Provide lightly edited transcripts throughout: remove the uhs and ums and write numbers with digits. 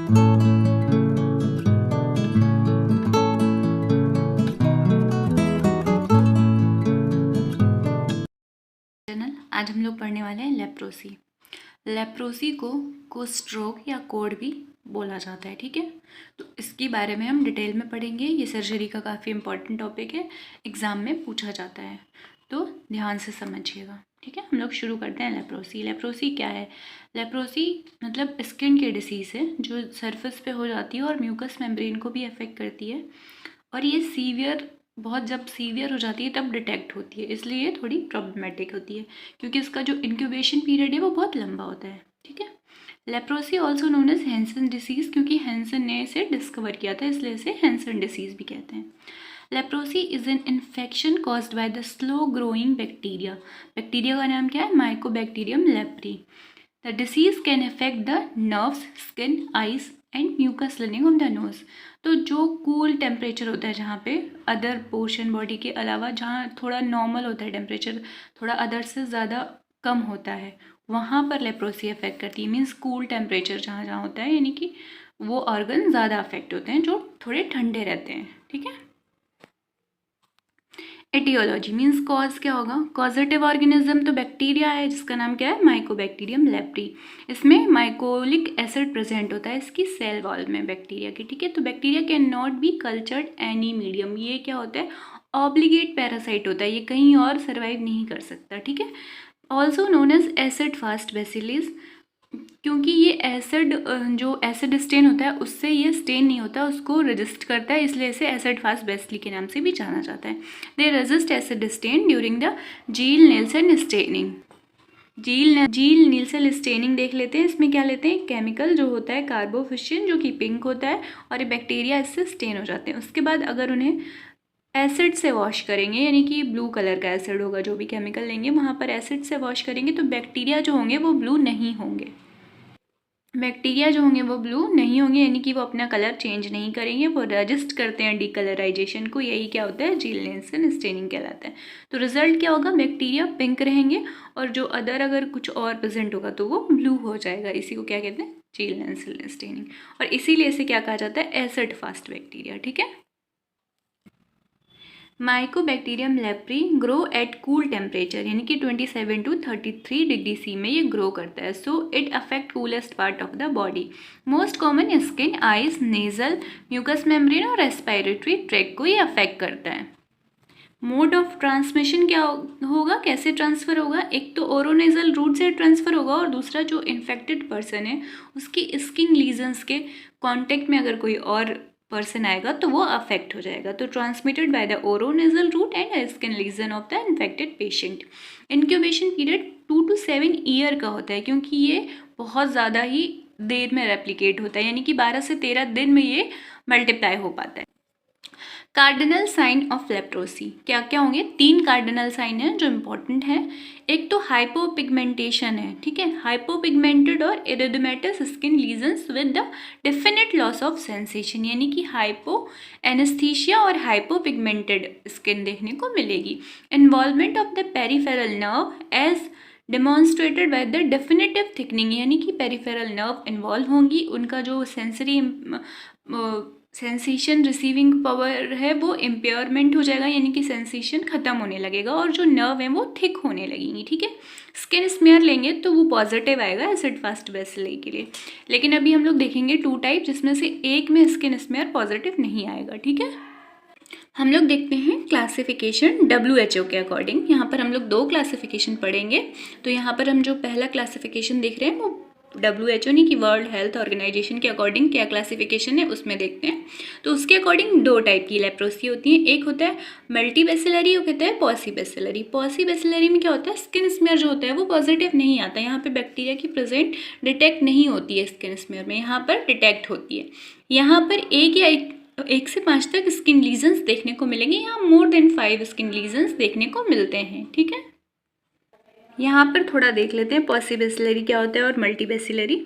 आज हम लोग पढ़ने वाले हैं लेप्रोसी। लेप्रोसी को कुष्ठरोग या कोढ़ भी बोला जाता है, ठीक है। तो इसके बारे में हम डिटेल में पढ़ेंगे। ये सर्जरी का काफ़ी इंपॉर्टेंट टॉपिक है, एग्ज़ाम में पूछा जाता है, तो ध्यान से समझिएगा, ठीक है। हम लोग शुरू करते हैं। लेप्रोसी, लेप्रोसी क्या है? लेप्रोसी मतलब स्किन की डिसीज़ है जो सरफेस पे हो जाती है और म्यूकस मेम्ब्रेन को भी अफेक्ट करती है, और ये सीवियर, बहुत जब सीवियर हो जाती है तब डिटेक्ट होती है, इसलिए ये थोड़ी प्रॉब्लमेटिक होती है क्योंकि इसका जो इंक्यूबेशन पीरियड है वो बहुत लंबा होता है, ठीक है। Leprosy also known as Hansen disease, क्योंकि हैंसन ने इसे डिस्कवर किया था, इसलिए इसे हैंसन डिसीज़ भी कहते हैं। Leprosy is an infection caused by the slow growing bacteria. Bacteria का नाम क्या है? Mycobacterium leprae. The disease can affect the nerves, skin, eyes and mucus lining of the nose. तो जो कूल टेम्परेचर होता है, जहाँ पे अदर पोर्शन बॉडी के अलावा जहाँ थोड़ा नॉर्मल होता है टेम्परेचर, थोड़ा अदर से ज़्यादा कम होता है, वहाँ पर लेप्रोसी अफेक्ट करती है। मीन्स कूल टेम्परेचर जहाँ जहाँ होता है, यानी कि वो ऑर्गन ज़्यादा अफेक्ट होते हैं जो थोड़े ठंडे रहते हैं, ठीक है। एटियोलॉजी मीन्स कॉज क्या होगा? कॉजेटिव ऑर्गेनिज्म तो बैक्टीरिया है जिसका नाम क्या है? Mycobacterium leprae. इसमें माइकोलिक एसिड प्रेजेंट होता है इसकी सेल वॉल में बैक्टीरिया की, ठीक है। तो bacteria can not be cultured any medium. ये क्या होता है? ऑब्लिगेट पैरासाइट होता है, ये कहीं और सर्वाइव नहीं कर सकता, ठीक है। Also known as acid fast bacillus, क्योंकि ये एसिड, जो एसिड स्टेन होता है उससे ये स्टेन नहीं होता, उसको रेजिस्ट करता है, इसलिए इसे एसिड फास्ट बेसिली के नाम से भी जाना जाता है। They resist acid stain during the Ziehl Neelsen staining. Ziehl Neelsen staining देख लेते हैं। इसमें क्या लेते हैं? केमिकल जो होता है कार्बोफिशिन, जो कि पिंक होता है, और ये बैक्टीरिया इससे स्टेन हो जाते हैं। उसके बाद अगर उन्हें एसिड से वॉश करेंगे, यानी कि ब्लू कलर का एसिड होगा, जो भी केमिकल लेंगे वहाँ पर एसिड से वॉश करेंगे, तो बैक्टीरिया जो होंगे वो ब्लू नहीं होंगे। बैक्टीरिया जो होंगे वो ब्लू नहीं होंगे, यानी कि वो अपना कलर चेंज नहीं करेंगे, वो रजिस्ट करते हैं डीकलराइजेशन को। यही क्या होता है? जील नील्सन स्टेनिंग कहलाता है। तो रिजल्ट क्या होगा? बैक्टीरिया पिंक रहेंगे और जो अगर कुछ और प्रेजेंट होगा तो वो ब्लू हो जाएगा। इसी को क्या कहते हैं? जील नील्सन स्टेनिंग। और इसीलिए इसे क्या कहा जाता है? एसिड फास्ट बैक्टीरिया, ठीक है। Mycobacterium leprae grow at cool temperature, यानी कि 27 to 33 डिग्री सी में ये ग्रो करता है। So it affect coolest part of the body. Most common skin, eyes, nasal, mucus membrane और रेस्पिरेटरी ट्रैक्ट को ये अफेक्ट करता है। मोड ऑफ ट्रांसमिशन क्या होगा? कैसे ट्रांसफ़र होगा? एक तो ओरोनेजल रूट से ट्रांसफ़र होगा, और दूसरा जो इन्फेक्टेड पर्सन है उसकी स्किन लीजन्स के कांटेक्ट में अगर कोई और पर्सन आएगा तो वो अफेक्ट हो जाएगा। तो transmitted by the oronasal route and skin lesion of the infected patient. Incubation period 2 to 7 year का होता है, क्योंकि ये बहुत ज़्यादा ही देर में रेप्लिकेट होता है, यानी कि 12 से 13 दिन में ये मल्टीप्लाई हो पाता है। कार्डिनल साइन ऑफ लेप्रोसी क्या क्या होंगे? 3 कार्डिनल साइन हैं जो इम्पोर्टेंट हैं। एक तो हाइपोपिगमेंटेशन है, ठीक है। हाइपोपिगमेंटेड और erythematous skin lesions with the definite loss of sensation, यानी कि हाइपो एनेस्थीसिया और हाइपोपिगमेंटेड स्किन देखने को मिलेगी। Involvement of the peripheral nerve as demonstrated by the definitive thickening, यानी कि पेरिफेरल नर्व इन्वॉल्व होंगी, उनका जो सेंसेशन रिसीविंग पावर है वो इम्पेयरमेंट हो जाएगा, यानी कि सेंसेशन ख़त्म होने लगेगा, और जो नर्व है वो थिक होने लगेंगी, ठीक है। स्किन स्मेयर लेंगे तो वो पॉजिटिव आएगा एसिड फास्ट बेसिली के लिए। लेकिन अभी हम लोग देखेंगे 2 टाइप, जिसमें से एक में स्किन स्मेयर पॉजिटिव नहीं आएगा, ठीक है। हम लोग देखते हैं क्लासिफिकेशन WHO के अकॉर्डिंग। यहाँ पर हम लोग 2 क्लासिफिकेशन पढ़ेंगे। तो यहाँ पर हम जो पहला क्लासिफिकेशन देख रहे हैं वो WHO नहीं कि वर्ल्ड हेल्थ ऑर्गेनाइजेशन के अकॉर्डिंग क्या क्लासिफिकेशन है उसमें देखते हैं। तो उसके अकॉर्डिंग 2 टाइप की लेप्रोसी होती है। एक होता है मल्टीबैसिलरी, वो कहता है पॉसीबैसिलरी। पॉसीबैसिलरी में क्या होता है? स्किन स्मेयर जो होता है वो पॉजिटिव नहीं आता, यहाँ पे बैक्टीरिया की प्रेजेंट डिटेक्ट नहीं होती है स्किन स्मेयर में, यहाँ पर डिटेक्ट होती है। यहाँ पर एक से 5 तक स्किन लीजन्स देखने को मिलेंगे, यहाँ मोर देन 5 स्किन लीजन्स देखने को मिलते हैं, ठीक है। यहाँ पर थोड़ा देख लेते हैं पॉसीबैसिलरी क्या होता है और मल्टीबैसिलरी।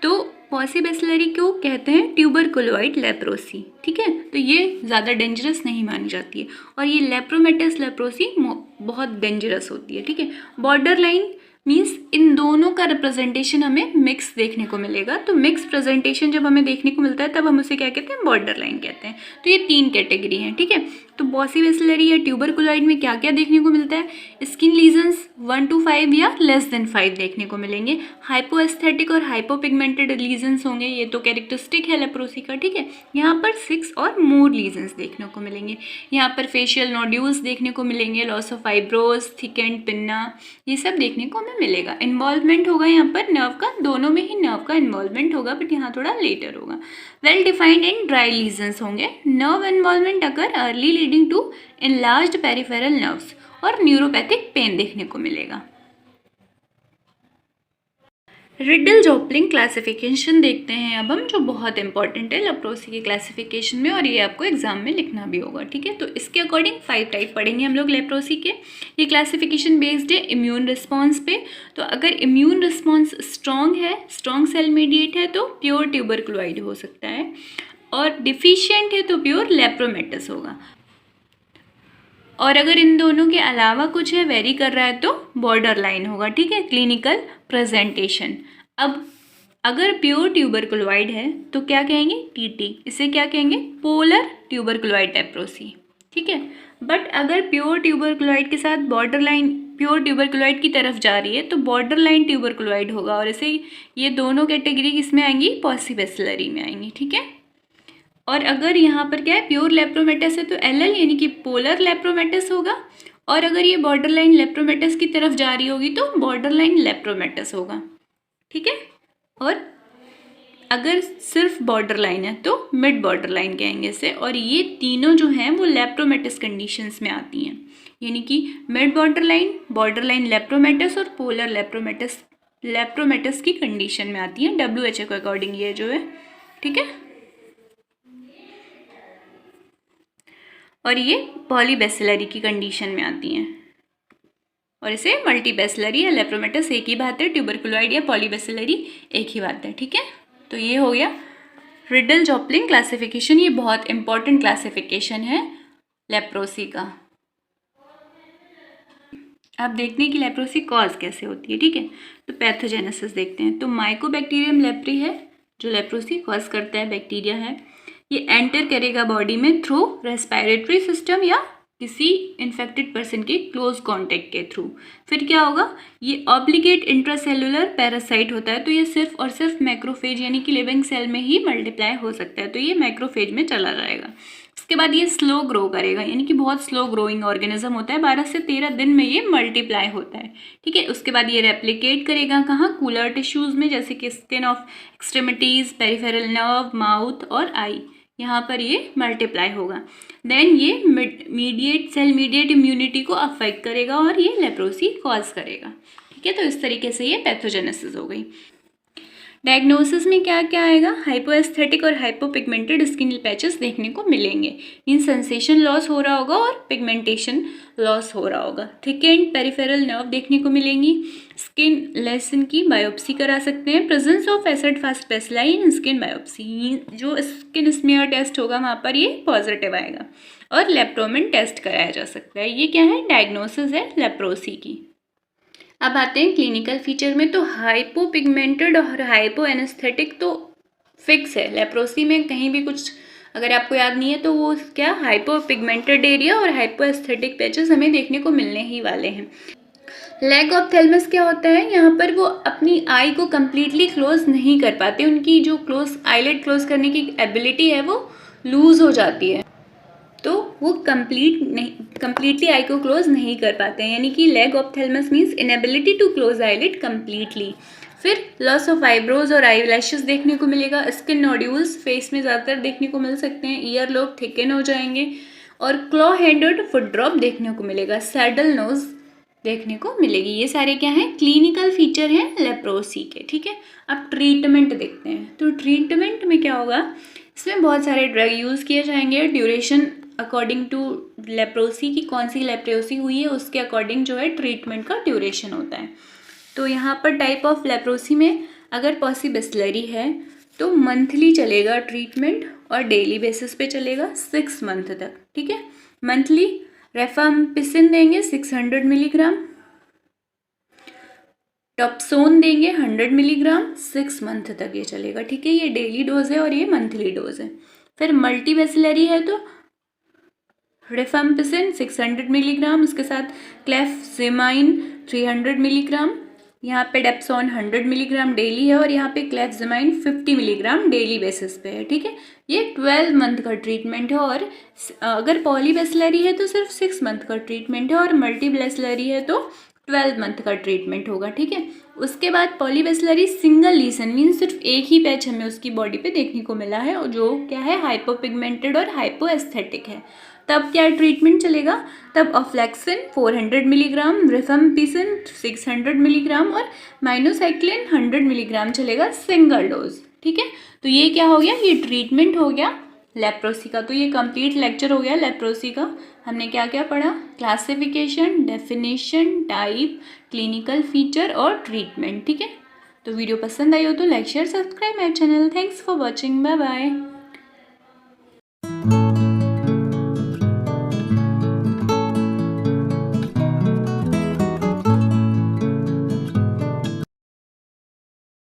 तो पॉसीबैसिलरी को कहते हैं ट्यूबरकुलोइड लेप्रोसी, ठीक है। तो ये ज़्यादा डेंजरस नहीं मानी जाती है, और ये लेप्रोमेटस लेप्रोसी बहुत डेंजरस होती है, ठीक है। बॉर्डर लाइन मीन्स इन दोनों का रिप्रेजेंटेशन हमें मिक्स देखने को मिलेगा। तो मिक्स प्रेजेंटेशन जब हमें देखने को मिलता है तब हम उसे क्या कहते हैं, बॉर्डर लाइन कहते हैं। तो ये 3 कैटेगरी हैं, ठीक है। तो बॉसी बेसिलरी या ट्यूबरकुलोइड में क्या क्या देखने को मिलता है, स्किन लीजन्स 1 to 5 या लेस देन 5 देखने को मिलेंगे। हाइपोएस्थेटिक और हाइपोपिगमेंटेड लीजन्स होंगे, ये तो कैरेक्टरिस्टिक है लेप्रोसी का, ठीक है। यहाँ पर 6 और मोर लीजन्स देखने को मिलेंगे। यहाँ पर फेशियल नोड्यूल्स देखने को मिलेंगे, loss of eyebrows, thickened pinna, ये सब देखने को हमें मिलेगा। इन्वॉल्वमेंट होगा यहाँ पर नर्व का, दोनों में ही नर्व का इन्वॉल्वमेंट होगा, बट यहाँ थोड़ा लेटर होगा। Well defined and dry lesions होंगे। नर्व इन्वॉल्वमेंट अगर early leading to enlarged peripheral nerves और न्यूरोपैथिक पेन देखने को मिलेगा। रिडल जॉपलिंग क्लासिफिकेशन देखते हैं अब हम, जो बहुत इंपॉर्टेंट है लेप्रोसी के क्लासिफिकेशन में, और ये आपको एग्जाम में लिखना भी होगा, ठीक है। तो इसके अकॉर्डिंग 5 टाइप पढ़ेंगे हम लोग लेप्रोसी के। ये क्लासिफिकेशन बेस्ड है इम्यून रिस्पॉन्स पे। तो अगर इम्यून रिस्पॉन्स स्ट्रॉन्ग है, स्ट्रॉन्ग सेल मीडिएट है, तो प्योर ट्यूबरकुलोइड हो सकता है, और डिफिशियंट है तो प्योर लेप्रोमेटस होगा। और अगर इन दोनों के अलावा कुछ है, वेरी कर रहा है, तो बॉर्डर लाइन होगा, ठीक है। क्लिनिकल प्रेजेंटेशन, अब अगर प्योर ट्यूबरकुलोइड है तो क्या कहेंगे, टीटी, इसे क्या कहेंगे, पोलर ट्यूबरकुलोइड लेप्रोसी, ठीक है। बट अगर प्योर ट्यूबरकुलोइड के साथ बॉर्डर लाइन प्योर ट्यूबरकुलोइड की तरफ जा रही है तो बॉर्डर लाइन ट्यूबरकुलोइड होगा, और इसे ये दोनों कैटेगरी किसमें आएंगी, पॉसिबेसिलरी में आएंगी, ठीक है। और अगर यहाँ पर क्या है, प्योर लेप्रोमेटस है तो एलएल यानी कि पोलर लेप्रोमेटस होगा, और अगर ये बॉर्डर लाइन लेप्रोमेटस की तरफ जा रही होगी तो बॉर्डर लाइन लेप्रोमेटस होगा, ठीक है। और अगर सिर्फ बॉर्डर लाइन है तो मिड बॉर्डर लाइन कहेंगे इसे, और ये तीनों जो हैं वो लेप्रोमेटस कंडीशंस में आती हैं, यानी कि मिड बॉर्डर लाइन लेप्रोमेटस और पोलर लेप्रोमेटस की कंडीशन में आती हैं WHO के अकॉर्डिंग ये जो है, ठीक है। और ये पॉलीबेसिलरी की कंडीशन में आती हैं, और इसे मल्टीबेसिलरी या लेप्रोमेटस एक ही बात है, ट्यूबरकुलोइड या पॉलीबेसिलरी एक ही बात है, ठीक है। तो ये हो गया रिडल जॉपलिंग क्लासिफिकेशन, ये बहुत इंपॉर्टेंट क्लासिफिकेशन है लेप्रोसी का। अब देखते हैं कि लेप्रोसी कॉज कैसे होती है, ठीक है। तो पैथोजेनेसिस देखते हैं। तो माइकोबैक्टीरियम लेप्री है जो लेप्रोसी कॉज करता है, बैक्टीरिया है। ये एंटर करेगा बॉडी में थ्रू रेस्पिरेटरी सिस्टम या किसी इन्फेक्टेड पर्सन के क्लोज कांटेक्ट के थ्रू। फिर क्या होगा, ये ऑब्लिगेट इंट्रासेलुलर पैरासाइट होता है, तो ये सिर्फ और सिर्फ मैक्रोफेज यानी कि लिविंग सेल में ही मल्टीप्लाई हो सकता है, तो ये मैक्रोफेज में चला जाएगा। उसके बाद ये स्लो ग्रो करेगा, यानी कि बहुत स्लो ग्रोइंग ऑर्गेनिज्म होता है, 12 से 13 दिन में ये मल्टीप्लाई होता है, ठीक है। उसके बाद ये रेप्लिकेट करेगा कहाँ, कूलर टिश्यूज़ में, जैसे कि skin of extremities, peripheral nerve, mouth और आई, यहाँ पर ये मल्टीप्लाई होगा। देन ये सेल मीडिएट इम्यूनिटी को अफेक्ट करेगा और ये लेप्रोसी कॉज करेगा, ठीक है। तो इस तरीके से ये पैथोजेनेसिस हो गई। डायग्नोसिस में क्या क्या आएगा, हाइपोएस्थेटिक और हाइपोपिगमेंटेड स्किन पैचेस देखने को मिलेंगे, इन सेंसेशन लॉस हो रहा होगा और पिगमेंटेशन लॉस हो रहा होगा। थिकेंड पेरिफेरल नर्व देखने को मिलेंगी। स्किन लेसन की बायोप्सी करा सकते हैं, presence of acid fast bacilli in skin biopsy, जो स्किन स्मीयर टेस्ट होगा वहाँ पर ये पॉजिटिव आएगा, और लेप्टोमेन टेस्ट कराया जा सकता है। ये क्या है, डायग्नोसिस है लेप्रोसी की। अब आते हैं क्लिनिकल फीचर में। तो हाइपोपिगमेंटेड और हाइपोएनेस्थेटिक तो फिक्स है लेप्रोसी में, कहीं भी कुछ अगर आपको याद नहीं है तो वो क्या, हाइपोपिगमेंटेड एरिया और हाइपोएस्थेटिक पैचेस हमें देखने को मिलने ही वाले हैं। लैग ऑफ थैलेमस क्या होता है, यहाँ पर वो अपनी आई को कम्प्लीटली क्लोज नहीं कर पाते, उनकी जो आईलेट क्लोज करने की एबिलिटी है वो लूज हो जाती है, तो वो कम्प्लीटली आई को क्लोज नहीं कर पाते हैं, यानी कि lag of thalamus means inability to close eyelid completely. फिर लॉस ऑफ आईब्रोज और आई लैशेस देखने को मिलेगा। स्किन नोड्यूल्स फेस में ज़्यादातर देखने को मिल सकते हैं। ईयर लोब थिकन हो जाएंगे, और क्लॉ हैंडेड फुट ड्रॉप देखने को मिलेगा। सैडल नोज देखने को मिलेगी। ये सारे क्या हैं, क्लिनिकल फीचर हैं लेप्रोसी के, ठीक है। अब ट्रीटमेंट देखते हैं। तो ट्रीटमेंट में क्या होगा, इसमें बहुत सारे ड्रग यूज़ किए जाएंगे। ड्यूरेशन अकॉर्डिंग टू लेप्रोसी की कौन सी लेप्रोसी हुई है उसके अकॉर्डिंग जो है ट्रीटमेंट का ड्यूरेशन होता है। तो यहाँ पर टाइप ऑफ लेप्रोसी में अगर पॉसिबेसिलरी है तो मंथली चलेगा ट्रीटमेंट, और डेली बेसिस पे चलेगा 6 मंथ तक, ठीक है। मंथली रेफाम्पिसिन देंगे 600 मिलीग्राम, टॉप्सोन देंगे 100 मिलीग्राम 6 मंथ तक ये चलेगा, ठीक है। ये डेली डोज है और ये मंथली डोज है। फिर मल्टीवेसिलरी है तो रिफाम्पिसिन 600 मिलीग्राम, उसके साथ क्लेफजेमाइन 300 मिलीग्राम, यहाँ पे डेप्सोन 100 मिलीग्राम डेली है और यहाँ पे क्लेफजेमाइन 50 मिलीग्राम डेली बेसिस पे है, ठीक है। ये 12 मंथ का ट्रीटमेंट है। और अगर पॉलीवेसिलरी है तो सिर्फ 6 मंथ का ट्रीटमेंट है और मल्टीवेसिलरी है तो 12 मंथ का ट्रीटमेंट होगा, ठीक है। उसके बाद पॉलीवेसिलरी सिंगल लीसन मीन्स सिर्फ एक ही पैच हमें उसकी बॉडी पे देखने को मिला है और जो क्या है हाइपोपिगमेंटेड और हाइपोएस्थेटिक है। तब क्या ट्रीटमेंट चलेगा, तब ऑफ्लेक्सिन 400 मिलीग्राम, रिफाम्पिसिन 600 मिलीग्राम और माइनोसाइक्लिन 100 मिलीग्राम चलेगा सिंगल डोज, ठीक है। तो ये क्या हो गया, ये ट्रीटमेंट हो गया लेप्रोसी का। तो ये कंप्लीट लेक्चर हो गया लेप्रोसी का। हमने क्या क्या पढ़ा, classification, definition, type, clinical feature और ट्रीटमेंट, ठीक है। तो वीडियो पसंद आई हो तो like share subscribe my channel. Thanks for watching, bye bye.